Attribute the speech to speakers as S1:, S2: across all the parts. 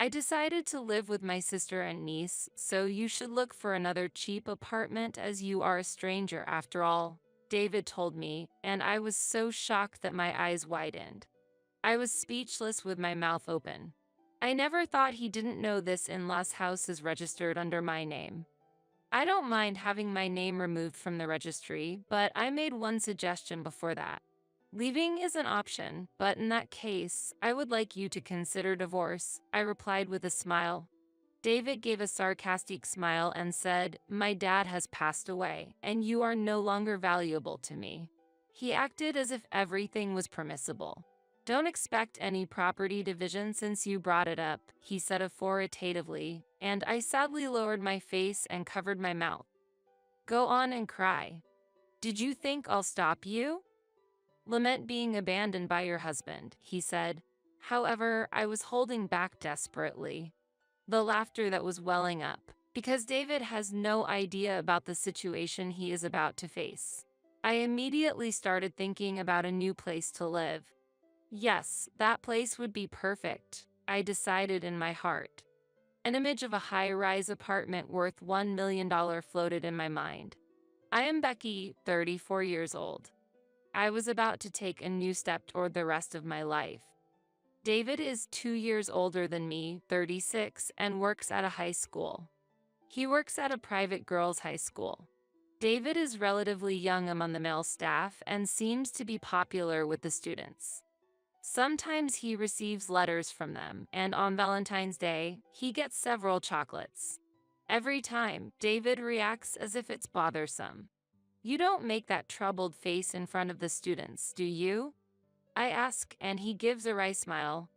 S1: I decided to live with my sister and niece, so you should look for another cheap apartment as you are a stranger after all, David told me, and I was so shocked that my eyes widened. I was speechless with my mouth open. I never thought he didn't know this in-law's house is registered under my name. I don't mind having my name removed from the registry, but I made one suggestion before that. Leaving is an option, but in that case, I would like you to consider divorce, I replied with a smile. David gave a sarcastic smile and said, "My dad has passed away, and you are no longer valuable to me." He acted as if everything was permissible. "Don't expect any property division since you brought it up," he said authoritatively, and I sadly lowered my face and covered my mouth. "Go on and cry. Did you think I'll stop you? Lament being abandoned by your husband," he said. However, I was holding back desperately the laughter that was welling up, because David has no idea about the situation he is about to face. I immediately started thinking about a new place to live. Yes, that place would be perfect, I decided in my heart. An image of a high-rise apartment worth $1 million floated in my mind. I am Becky, 34 years old. I was about to take a new step toward the rest of my life. David is 2 years older than me, 36, and works at a high school. He works at a private girls' high school. David is relatively young among the male staff and seems to be popular with the students. Sometimes he receives letters from them, and on Valentine's Day, he gets several chocolates. Every time, David reacts as if it's bothersome. "You don't make that troubled face in front of the students, do you?" I ask, and he gives a wry smile.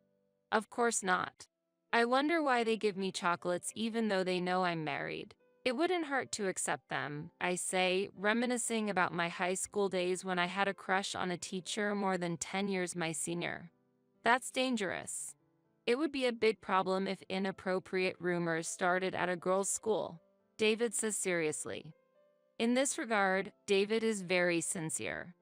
S1: "Of course not. I wonder why they give me chocolates even though they know I'm married. It wouldn't hurt to accept them," I say, reminiscing about my high school days when I had a crush on a teacher more than 10 years my senior. "That's dangerous. It would be a big problem if inappropriate rumors started at a girls' school," David says seriously. In this regard, David is very sincere.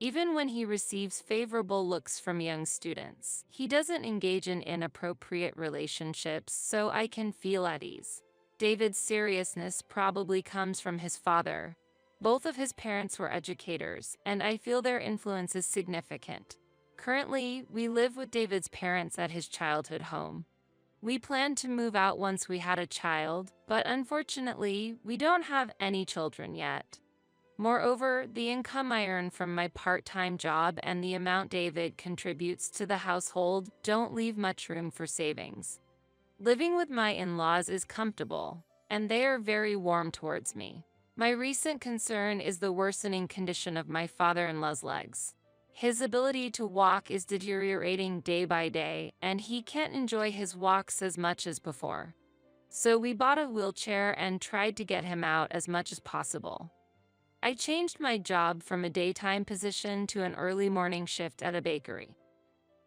S1: Even when he receives favorable looks from young students, he doesn't engage in inappropriate relationships, so I can feel at ease. David's seriousness probably comes from his father. Both of his parents were educators, and I feel their influence is significant. Currently, we live with David's parents at his childhood home. We planned to move out once we had a child, but unfortunately, we don't have any children yet. Moreover, the income I earn from my part-time job and the amount David contributes to the household don't leave much room for savings. Living with my in-laws is comfortable, and they are very warm towards me. My recent concern is the worsening condition of my father-in-law's legs. His ability to walk is deteriorating day by day, and he can't enjoy his walks as much as before. So we bought a wheelchair and tried to get him out as much as possible. I changed my job from a daytime position to an early morning shift at a bakery.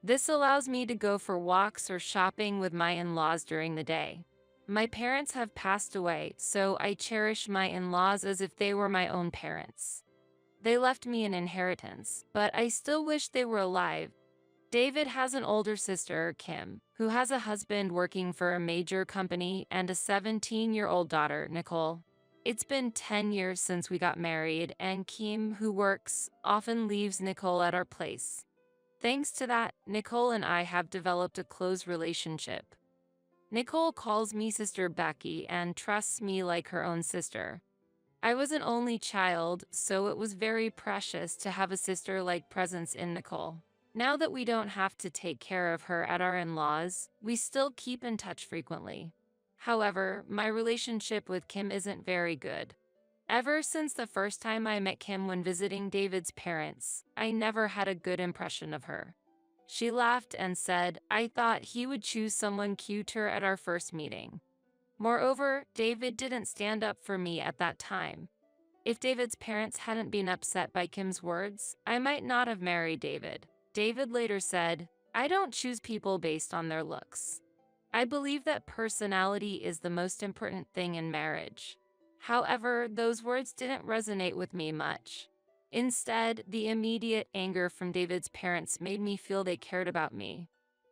S1: This allows me to go for walks or shopping with my in-laws during the day. My parents have passed away, so I cherish my in-laws as if they were my own parents. They left me an inheritance, but I still wish they were alive. David has an older sister, Kim, who has a husband working for a major company and a 17-year-old daughter, Nicole. It's been 10 years since we got married, and Kim, who works, often leaves Nicole at our place. Thanks to that, Nicole and I have developed a close relationship. Nicole calls me Sister Becky and trusts me like her own sister. I was an only child, so it was very precious to have a sister-like presence in Nicole. Now that we don't have to take care of her at our in-laws, we still keep in touch frequently. However, my relationship with Kim isn't very good. Ever since the first time I met Kim when visiting David's parents, I never had a good impression of her. She laughed and said, "I thought he would choose someone cuter at our first meeting." Moreover, David didn't stand up for me at that time. If David's parents hadn't been upset by Kim's words, I might not have married David. David later said, "I don't choose people based on their looks. I believe that personality is the most important thing in marriage." However, those words didn't resonate with me much. Instead, the immediate anger from David's parents made me feel they cared about me.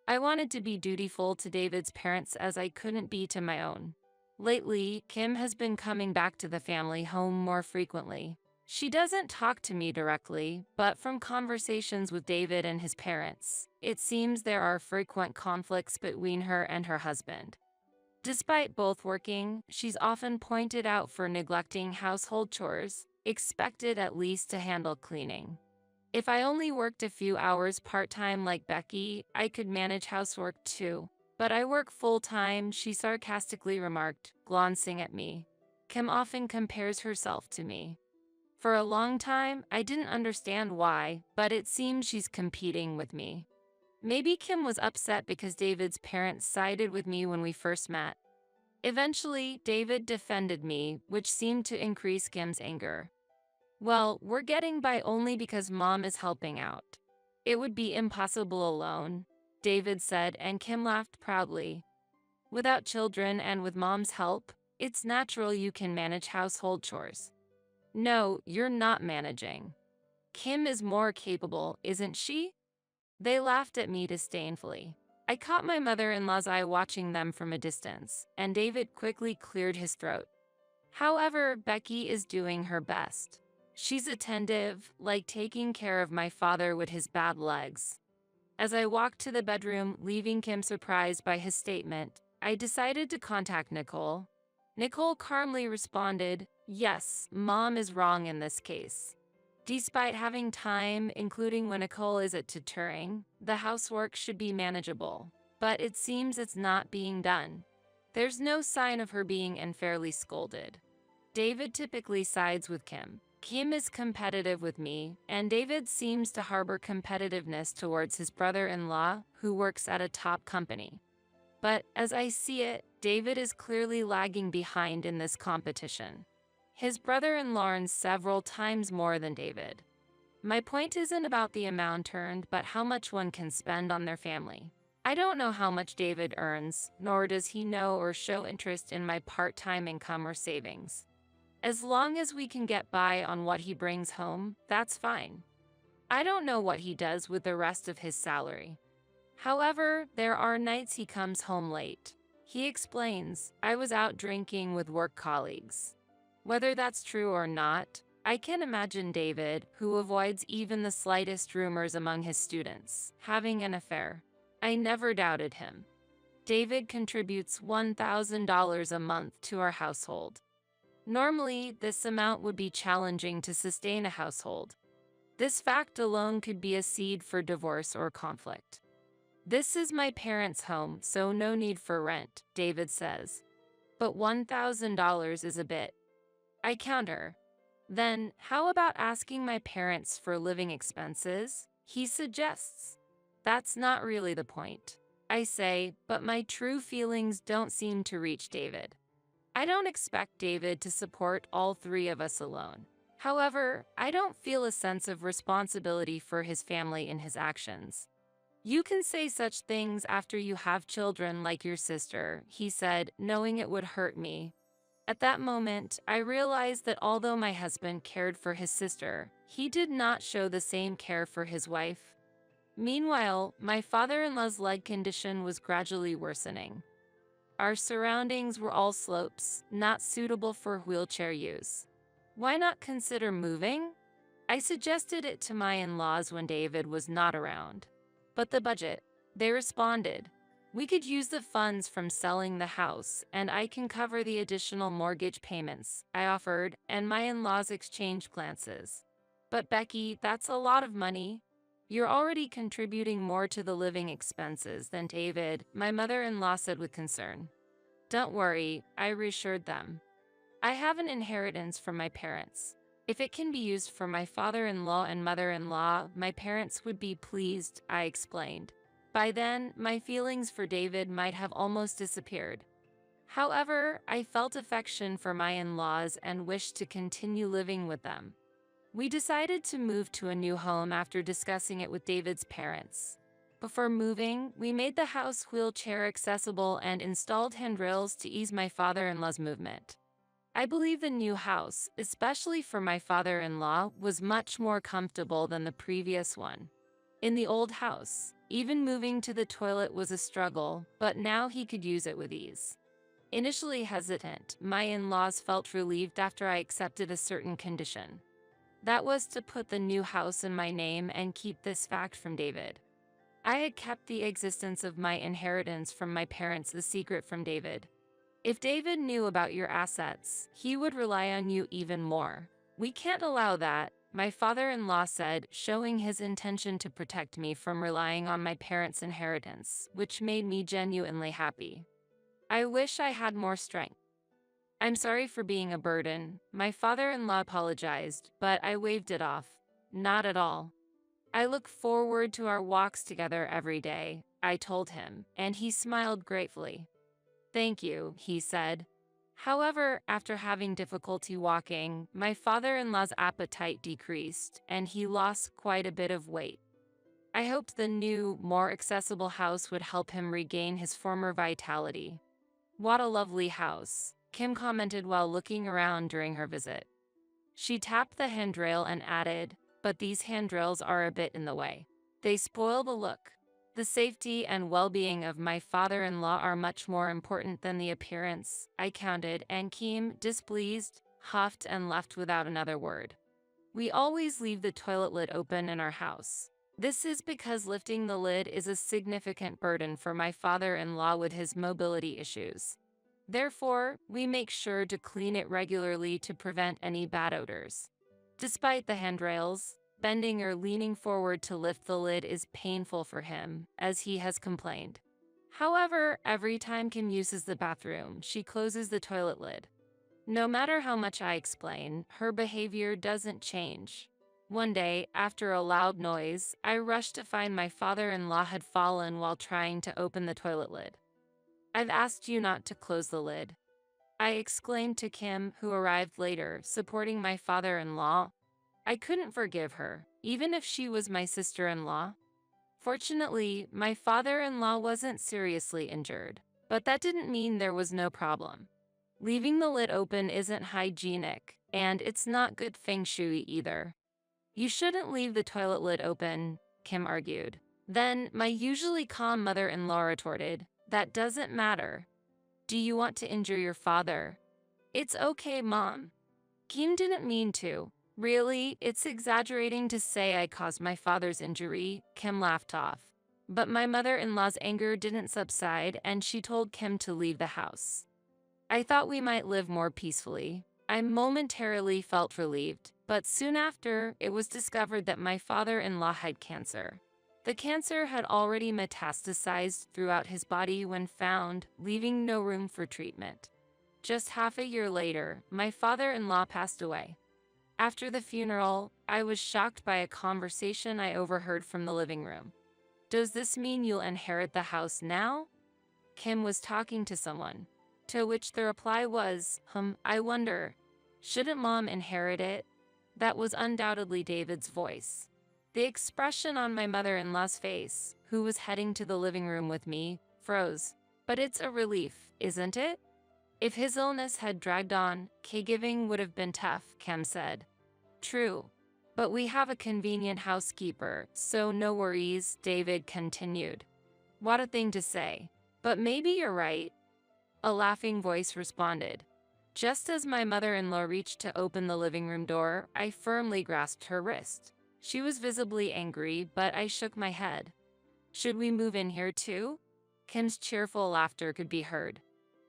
S1: I wanted to be dutiful to David's parents as I couldn't be to my own. Lately, Kim has been coming back to the family home more frequently. She doesn't talk to me directly, but from conversations with David and his parents, it seems there are frequent conflicts between her and her husband. Despite both working, she's often pointed out for neglecting household chores, expected at least to handle cleaning. If I only worked a few hours part-time like Becky, I could manage housework too. But I work full-time, she sarcastically remarked, glancing at me. Kim often compares herself to me. For a long time, I didn't understand why, but it seems she's competing with me. Maybe Kim was upset because David's parents sided with me when we first met. Eventually, David defended me, which seemed to increase Kim's anger. Well, we're getting by only because Mom is helping out. It would be impossible alone, David said, and Kim laughed proudly. Without children and with Mom's help, it's natural you can manage household chores. No, you're not managing. Kim is more capable, isn't she? They laughed at me disdainfully. I caught my mother-in-law's eye watching them from a distance, and David quickly cleared his throat. However, Becky is doing her best. She's attentive, like taking care of my father with his bad legs. As I walked to the bedroom, leaving Kim surprised by his statement, I decided to contact Nicole. Nicole calmly responded, "Yes, Mom is wrong in this case." Despite having time, including when Nicole is at tutoring, the housework should be manageable. But it seems it's not being done. There's no sign of her being unfairly scolded. David typically sides with Kim. Kim is competitive with me, and David seems to harbor competitiveness towards his brother-in-law, who works at a top company. But as I see it, David is clearly lagging behind in this competition. His brother-in-law earns several times more than David. My point isn't about the amount earned, but how much one can spend on their family. I don't know how much David earns, nor does he know or show interest in my part-time income or savings. As long as we can get by on what he brings home, that's fine. I don't know what he does with the rest of his salary. However, there are nights he comes home late. He explains, "I was out drinking with work colleagues." Whether that's true or not, I can imagine David, who avoids even the slightest rumors among his students, having an affair. I never doubted him. David contributes $1,000 a month to our household. Normally, this amount would be challenging to sustain a household. This fact alone could be a seed for divorce or conflict. "This is my parents' home, so no need for rent," David says. "But $1,000 is a bit." I counter. "Then, how about asking my parents for living expenses?" he suggests. "That's not really the point," I say, but my true feelings don't seem to reach David. I don't expect David to support all three of us alone. However, I don't feel a sense of responsibility for his family in his actions. "You can say such things after you have children like your sister," he said, knowing it would hurt me. At that moment, I realized that although my husband cared for his sister, he did not show the same care for his wife. Meanwhile, my father-in-law's leg condition was gradually worsening. Our surroundings were all slopes, not suitable for wheelchair use. Why not consider moving? I suggested it to my in-laws when David was not around. But the budget, they responded. "We could use the funds from selling the house, and I can cover the additional mortgage payments," I offered, and my in-laws exchanged glances. "But Becky, that's a lot of money. You're already contributing more to the living expenses than David," my mother-in-law said with concern. "Don't worry," I reassured them. "I have an inheritance from my parents. If it can be used for my father-in-law and mother-in-law, my parents would be pleased," I explained. By then, my feelings for David might have almost disappeared. However, I felt affection for my in-laws and wished to continue living with them. We decided to move to a new home after discussing it with David's parents. Before moving, we made the house wheelchair accessible and installed handrails to ease my father-in-law's movement. I believe the new house, especially for my father-in-law, was much more comfortable than the previous one. In the old house, Even moving to the toilet was a struggle, but now he could use it with ease. Initially hesitant, my in-laws felt relieved after I accepted a certain condition. That was to put the new house in my name and keep this fact from David. I had kept the existence of my inheritance from my parents a secret from David. If David knew about your assets, he would rely on you even more. We can't allow that, my father-in-law said, showing his intention to protect me from relying on my parents' inheritance, which made me genuinely happy. I wish I had more strength. I'm sorry for being a burden, my father-in-law apologized, but I waved it off. Not at all. I look forward to our walks together every day, I told him, and he smiled gratefully. Thank you, he said. However, after having difficulty walking, my father-in-law's appetite decreased, and he lost quite a bit of weight. I hoped the new, more accessible house would help him regain his former vitality. What a lovely house, Kim commented while looking around during her visit. She tapped the handrail and added, but these handrails are a bit in the way. They spoil the look. The safety and well-being of my father-in-law are much more important than the appearance, I counted, and Kim, displeased, huffed and left without another word. We always leave the toilet lid open in our house. This is because lifting the lid is a significant burden for my father-in-law with his mobility issues. Therefore, we make sure to clean it regularly to prevent any bad odors. Despite the handrails, bending or leaning forward to lift the lid is painful for him, as he has complained. However, every time Kim uses the bathroom, she closes the toilet lid. No matter how much I explain, her behavior doesn't change. One day, after a loud noise, I rushed to find my father-in-law had fallen while trying to open the toilet lid. I've asked you not to close the lid, I exclaimed to Kim, who arrived later, supporting my father-in-law. I couldn't forgive her, even if she was my sister-in-law. Fortunately, my father-in-law wasn't seriously injured, but that didn't mean there was no problem. Leaving the lid open isn't hygienic, and it's not good feng shui either. You shouldn't leave the toilet lid open, Kim argued. Then, my usually calm mother-in-law retorted, that doesn't matter. Do you want to injure your father? It's okay, Mom. Kim didn't mean to. Really, it's exaggerating to say I caused my father's injury, Kim laughed off. But my mother-in-law's anger didn't subside and she told Kim to leave the house. I thought we might live more peacefully. I momentarily felt relieved, but soon after, it was discovered that my father-in-law had cancer. The cancer had already metastasized throughout his body when found, leaving no room for treatment. Just half a year later, my father-in-law passed away. After the funeral, I was shocked by a conversation I overheard from the living room. Does this mean you'll inherit the house now? Kim was talking to someone. To which the reply was, I wonder, shouldn't Mom inherit it? That was undoubtedly David's voice. The expression on my mother-in-law's face, who was heading to the living room with me, froze. But it's a relief, isn't it? If his illness had dragged on, caregiving would have been tough, Kim said. True. But we have a convenient housekeeper, so no worries, David continued. What a thing to say. But maybe you're right. A laughing voice responded. Just as my mother-in-law reached to open the living room door, I firmly grasped her wrist. She was visibly angry, but I shook my head. Should we move in here too? Kim's cheerful laughter could be heard.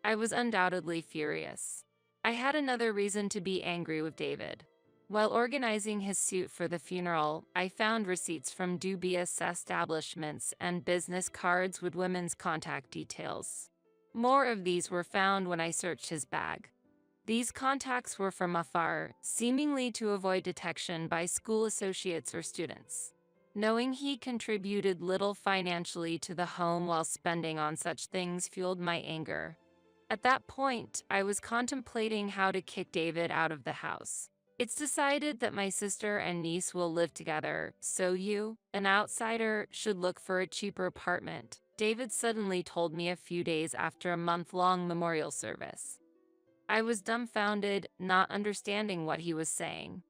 S1: I was undoubtedly furious. I had another reason to be angry with David. While organizing his suit for the funeral, I found receipts from dubious establishments and business cards with women's contact details. More of these were found when I searched his bag. These contacts were from afar, seemingly to avoid detection by school associates or students. Knowing he contributed little financially to the home while spending on such things fueled my anger. At that point, I was contemplating how to kick David out of the house. It's decided that my sister and niece will live together, so you, an outsider, should look for a cheaper apartment, David suddenly told me a few days after a month-long memorial service. I was dumbfounded, not understanding what he was saying.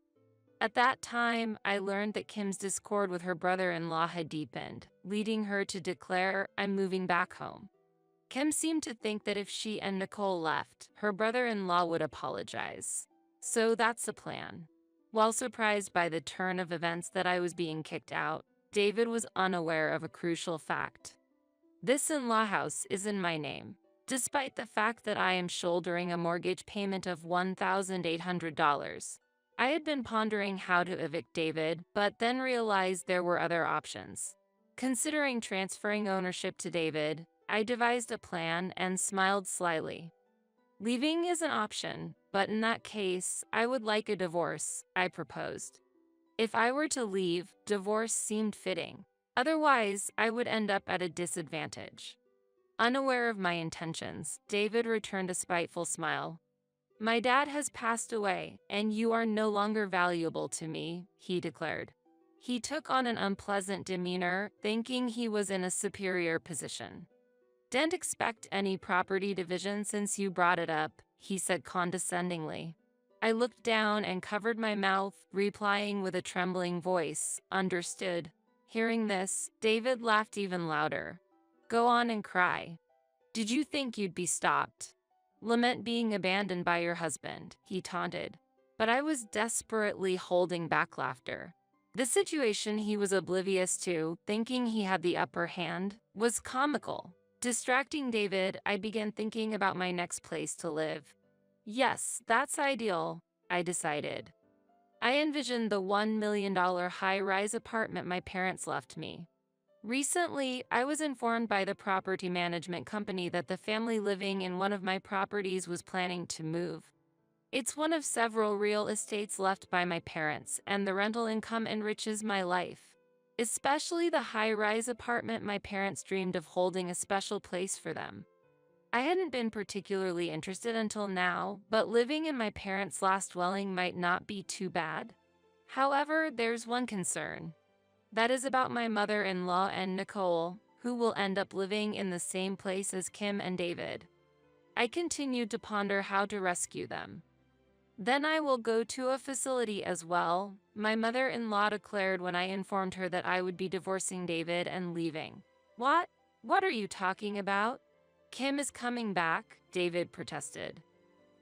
S1: At that time, I learned that Kim's discord with her brother-in-law had deepened, leading her to declare, "I'm moving back home." Kim seemed to think that if she and Nicole left, her brother-in-law would apologize. So that's the plan. While surprised by the turn of events that I was being kicked out, David was unaware of a crucial fact. This in-law house is in my name, despite the fact that I am shouldering a mortgage payment of $1,800. I had been pondering how to evict David, but then realized there were other options. Considering transferring ownership to David, I devised a plan and smiled slyly. Leaving is an option, but in that case, I would like a divorce, I proposed. If I were to leave, divorce seemed fitting. Otherwise, I would end up at a disadvantage. Unaware of my intentions, David returned a spiteful smile. "My dad has passed away, and you are no longer valuable to me," he declared. He took on an unpleasant demeanor, thinking he was in a superior position. "Didn't expect any property division since you brought it up," he said condescendingly. I looked down and covered my mouth, replying with a trembling voice, "Understood." Hearing this, David laughed even louder. "Go on and cry. Did you think you'd be stopped? Lament being abandoned by your husband," he taunted. But I was desperately holding back laughter. The situation he was oblivious to, thinking he had the upper hand, was comical. Distracting David, I began thinking about my next place to live. Yes, that's ideal, I decided. I envisioned the $1 million high-rise apartment my parents left me. Recently, I was informed by the property management company that the family living in one of my properties was planning to move. It's one of several real estates left by my parents, and the rental income enriches my life. Especially the high-rise apartment my parents dreamed of holding a special place for them. I hadn't been particularly interested until now, but living in my parents' last dwelling might not be too bad. However, there's one concern. That is about my mother-in-law and Nicole, who will end up living in the same place as Kim and David. I continued to ponder how to rescue them. "Then I will go to a facility as well," my mother-in-law declared when I informed her that I would be divorcing David and leaving. "What? What are you talking about? Kim is coming back," David protested.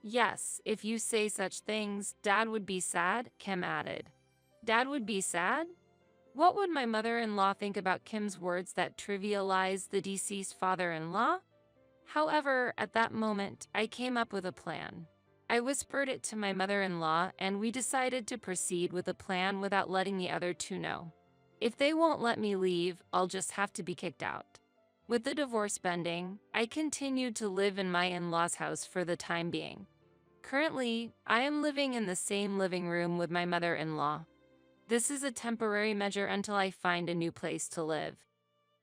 S1: "Yes, if you say such things, Dad would be sad," Kim added. "Dad would be sad? What would my mother-in-law think about Kim's words that trivialized the deceased father-in-law?" However, at that moment, I came up with a plan. I whispered it to my mother-in-law, and we decided to proceed with the plan without letting the other two know. If they won't let me leave, I'll just have to be kicked out. With the divorce pending, I continued to live in my in-laws' house for the time being. Currently, I am living in the same living room with my mother-in-law. This is a temporary measure until I find a new place to live.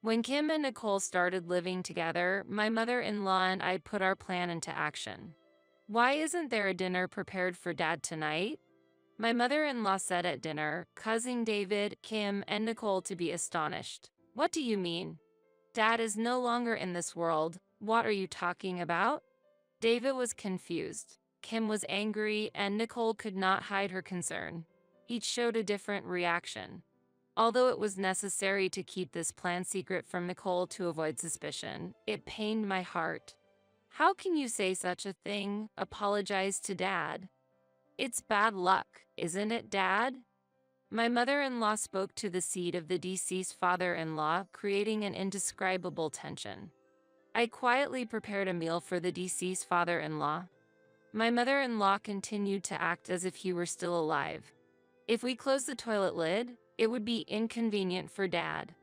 S1: When Kim and Nicole started living together, my mother-in-law and I put our plan into action. "Why isn't there a dinner prepared for Dad tonight?" my mother-in-law said at dinner, causing David, Kim, and Nicole to be astonished. "What do you mean? Dad is no longer in this world. What are you talking about?" David was confused. Kim was angry, and Nicole could not hide her concern. Each showed a different reaction. Although it was necessary to keep this plan secret from Nicole to avoid suspicion, it pained my heart. "How can you say such a thing? Apologize to Dad." "It's bad luck, isn't it, Dad?" My mother-in-law spoke to the seed of the deceased father-in-law, creating an indescribable tension. I quietly prepared a meal for the deceased father-in-law. My mother-in-law continued to act as if he were still alive. If we closed the toilet lid, it would be inconvenient for Dad.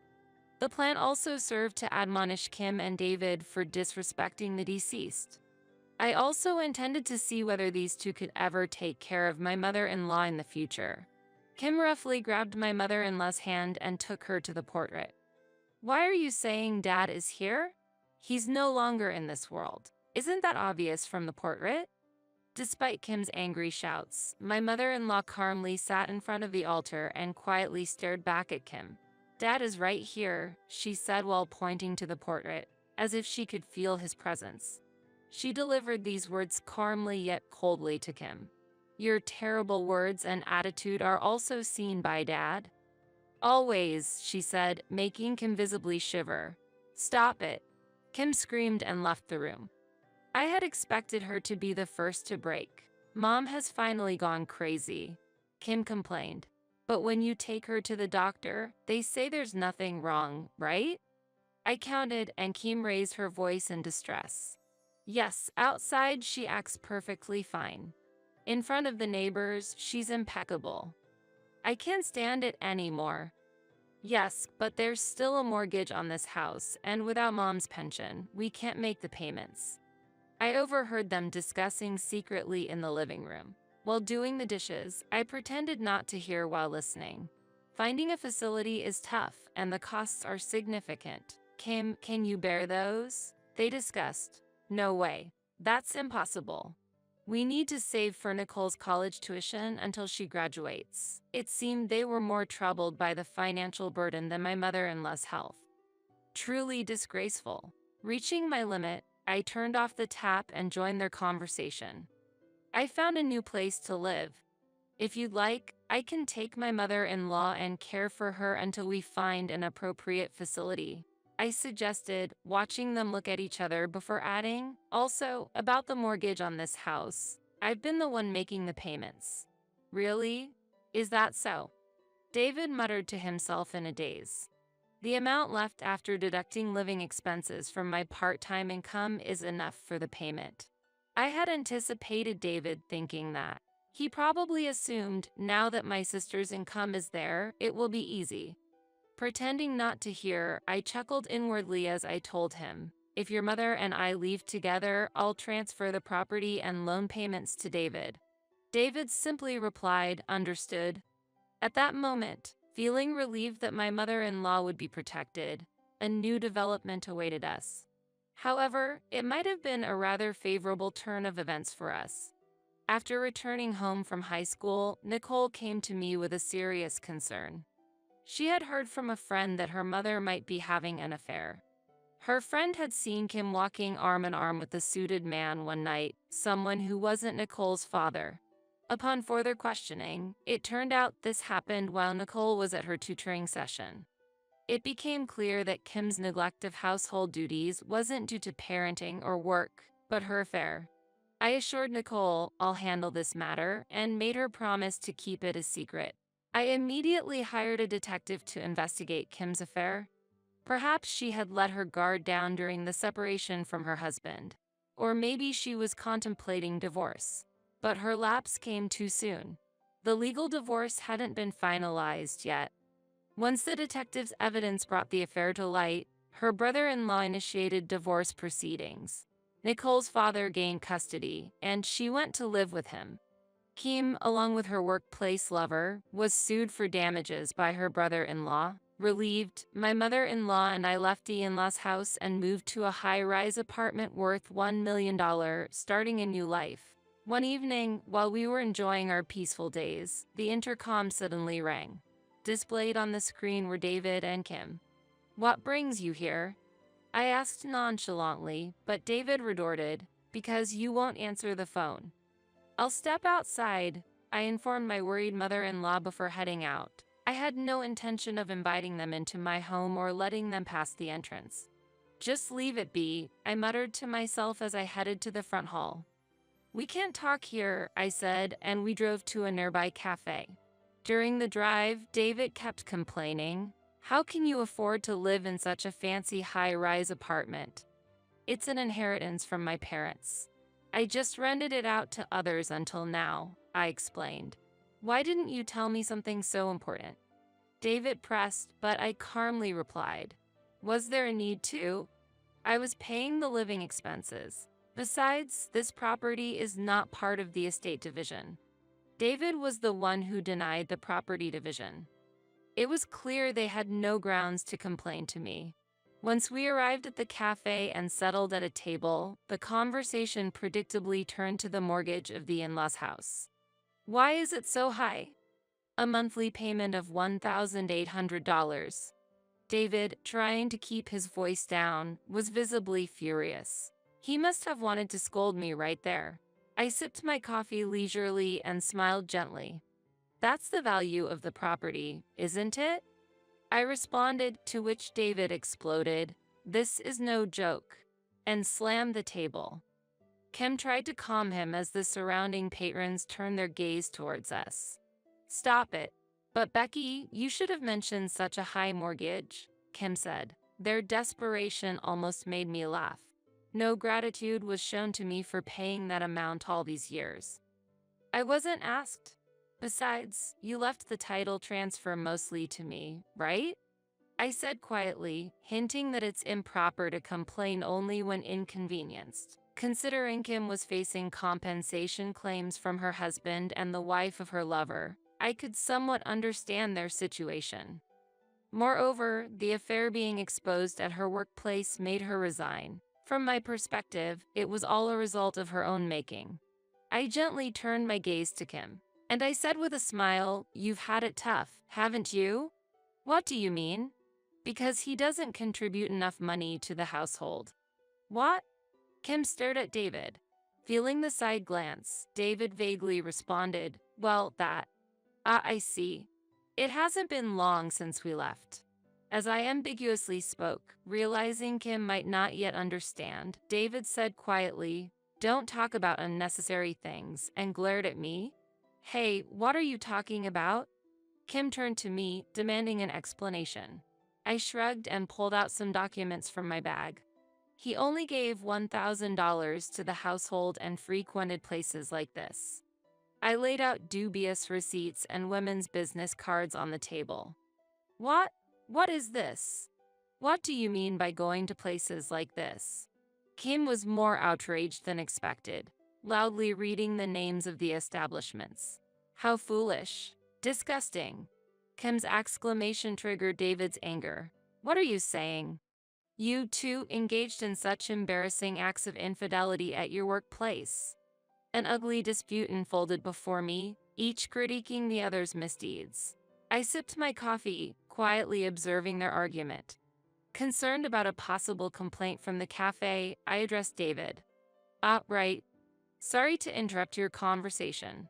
S1: The plan also served to admonish Kim and David for disrespecting the deceased. I also intended to see whether these two could ever take care of my mother-in-law in the future. Kim roughly grabbed my mother-in-law's hand and took her to the portrait. "Why are you saying Dad is here? He's no longer in this world. Isn't that obvious from the portrait?" Despite Kim's angry shouts, my mother-in-law calmly sat in front of the altar and quietly stared back at Kim. "Dad is right here," she said while pointing to the portrait, as if she could feel his presence. She delivered these words calmly yet coldly to Kim. Your terrible words and attitude are also seen by Dad. Always, she said, making Kim visibly shiver. Stop it. Kim screamed and left the room. I had expected her to be the first to break. Mom has finally gone crazy, Kim complained. But when you take her to the doctor, they say there's nothing wrong, right? I counted, and Kim raised her voice in distress. Yes, outside she acts perfectly fine. In front of the neighbors, she's impeccable. I can't stand it anymore. Yes, but there's still a mortgage on this house, and without Mom's pension, we can't make the payments. I overheard them discussing secretly in the living room. While doing the dishes, I pretended not to hear while listening. Finding a facility is tough, and the costs are significant. Kim, can you bear those? They discussed. No way. That's impossible. We need to save for Nicole's college tuition until she graduates. It seemed they were more troubled by the financial burden than my mother-in-law's health. Truly disgraceful. Reaching my limit, I turned off the tap and joined their conversation. I found a new place to live. If you'd like, I can take my mother-in-law and care for her until we find an appropriate facility, I suggested, watching them look at each other before adding, also, about the mortgage on this house. I've been the one making the payments. Really? Is that so? David muttered to himself in a daze. The amount left after deducting living expenses from my part-time income is enough for the payment. I had anticipated David thinking that. He probably assumed, now that my sister's income is there, it will be easy. Pretending not to hear, I chuckled inwardly as I told him, if your mother and I leave together, I'll transfer the property and loan payments to David. David simply replied, understood. At that moment, feeling relieved that my mother-in-law would be protected, a new development awaited us. However, it might have been a rather favorable turn of events for us. After returning home from high school, Nicole came to me with a serious concern. She had heard from a friend that her mother might be having an affair. Her friend had seen Kim walking arm in arm with a suited man one night, someone who wasn't Nicole's father. Upon further questioning, it turned out this happened while Nicole was at her tutoring session. It became clear that Kim's neglect of household duties wasn't due to parenting or work, but her affair. I assured Nicole I'll handle this matter and made her promise to keep it a secret. I immediately hired a detective to investigate Kim's affair. Perhaps she had let her guard down during the separation from her husband. Or maybe she was contemplating divorce. But her lapse came too soon. The legal divorce hadn't been finalized yet. Once the detective's evidence brought the affair to light, her brother-in-law initiated divorce proceedings. Nicole's father gained custody, and she went to live with him. Kim, along with her workplace lover, was sued for damages by her brother-in-law. Relieved, my mother-in-law and I left the in-laws' house and moved to a high-rise apartment worth $1 million, starting a new life. One evening, while we were enjoying our peaceful days, the intercom suddenly rang. Displayed on the screen were David and Kim. "What brings you here?" I asked nonchalantly, but David retorted, "Because you won't answer the phone." "I'll step outside," I informed my worried mother-in-law before heading out. I had no intention of inviting them into my home or letting them pass the entrance. "Just leave it be," I muttered to myself as I headed to the front hall. "We can't talk here," I said, and we drove to a nearby cafe. During the drive, David kept complaining, "How can you afford to live in such a fancy high-rise apartment?" "It's an inheritance from my parents. I just rented it out to others until now," I explained. "Why didn't you tell me something so important?" David pressed, but I calmly replied, "Was there a need to? I was paying the living expenses. Besides, this property is not part of the estate division." David was the one who denied the property division. It was clear they had no grounds to complain to me. Once we arrived at the cafe and settled at a table, the conversation predictably turned to the mortgage of the in-laws' house. "Why is it so high?" "A monthly payment of $1,800. David, trying to keep his voice down, was visibly furious. He must have wanted to scold me right there. I sipped my coffee leisurely and smiled gently. That's the value of the property, isn't it? I responded, to which David exploded, "This is no joke," and slammed the table. Kim tried to calm him as the surrounding patrons turned their gaze towards us. "Stop it. But Becky, you should have mentioned such a high mortgage," Kim said. Their desperation almost made me laugh. No gratitude was shown to me for paying that amount all these years. I wasn't asked. Besides, you left the title transfer mostly to me, right? I said quietly, hinting that it's improper to complain only when inconvenienced. Considering Kim was facing compensation claims from her husband and the wife of her lover, I could somewhat understand their situation. Moreover, the affair being exposed at her workplace made her resign. From my perspective, it was all a result of her own making. I gently turned my gaze to Kim, and I said with a smile, "You've had it tough, haven't you?" "What do you mean?" "Because he doesn't contribute enough money to the household." "What?" Kim stared at David. Feeling the side glance, David vaguely responded, "Well, that. Ah, I see. It hasn't been long since we left." As I ambiguously spoke, realizing Kim might not yet understand, David said quietly, "Don't talk about unnecessary things," and glared at me. "Hey, what are you talking about?" Kim turned to me, demanding an explanation. I shrugged and pulled out some documents from my bag. "He only gave $1,000 to the household and frequented places like this." I laid out dubious receipts and women's business cards on the table. "What? What is this? What do you mean by going to places like this?" Kim was more outraged than expected, loudly reading the names of the establishments. "How foolish. Disgusting." Kim's exclamation triggered David's anger. "What are you saying? You two engaged in such embarrassing acts of infidelity at your workplace." An ugly dispute unfolded before me, each critiquing the other's misdeeds. I sipped my coffee, quietly observing their argument. Concerned about a possible complaint from the cafe, I addressed David. "Ah, right. Sorry to interrupt your conversation."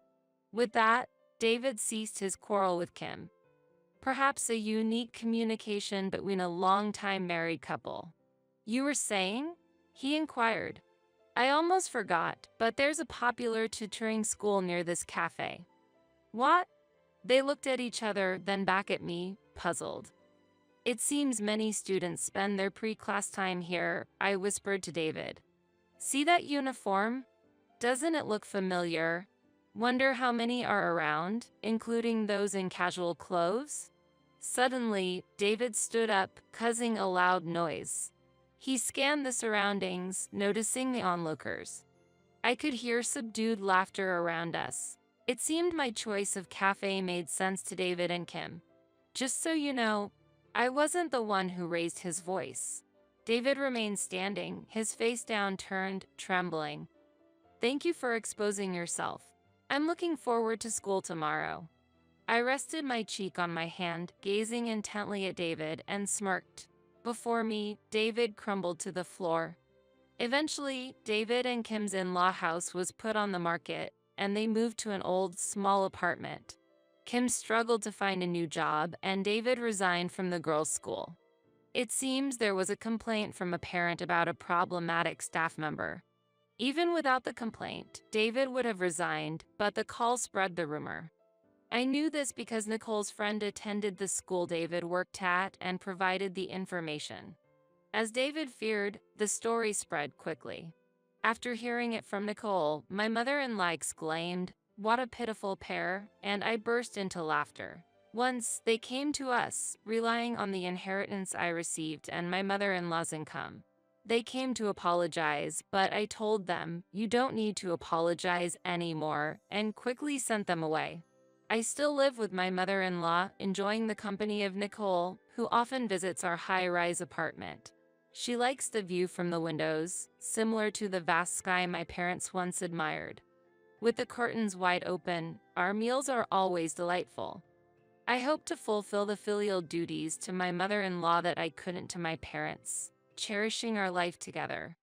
S1: With that, David ceased his quarrel with Kim. Perhaps a unique communication between a long-time married couple. "You were saying?" he inquired. "I almost forgot, but there's a popular tutoring school near this cafe." "What?" They looked at each other, then back at me, puzzled. "It seems many students spend their pre-class time here," I whispered to David. "See that uniform? Doesn't it look familiar? Wonder how many are around, including those in casual clothes?" Suddenly, David stood up, causing a loud noise. He scanned the surroundings, noticing the onlookers. I could hear subdued laughter around us. It seemed my choice of cafe made sense to David and Kim. "Just so you know, I wasn't the one who raised his voice." David remained standing, his face downturned, trembling. "Thank you for exposing yourself. I'm looking forward to school tomorrow." I rested my cheek on my hand, gazing intently at David, and smirked. Before me, David crumbled to the floor. Eventually, David and Kim's in-law house was put on the market, and they moved to an old, small apartment. Kim struggled to find a new job, and David resigned from the girls' school. It seems there was a complaint from a parent about a problematic staff member. Even without the complaint, David would have resigned, but the call spread the rumor. I knew this because Nicole's friend attended the school David worked at and provided the information. As David feared, the story spread quickly. After hearing it from Nicole, my mother-in-law exclaimed, "What a pitiful pair," and I burst into laughter. Once, they came to us, relying on the inheritance I received and my mother-in-law's income. They came to apologize, but I told them, "You don't need to apologize anymore," and quickly sent them away. I still live with my mother-in-law, enjoying the company of Nicole, who often visits our high-rise apartment. She likes the view from the windows, similar to the vast sky my parents once admired. With the curtains wide open, our meals are always delightful. I hope to fulfill the filial duties to my mother-in-law that I couldn't to my parents, cherishing our life together.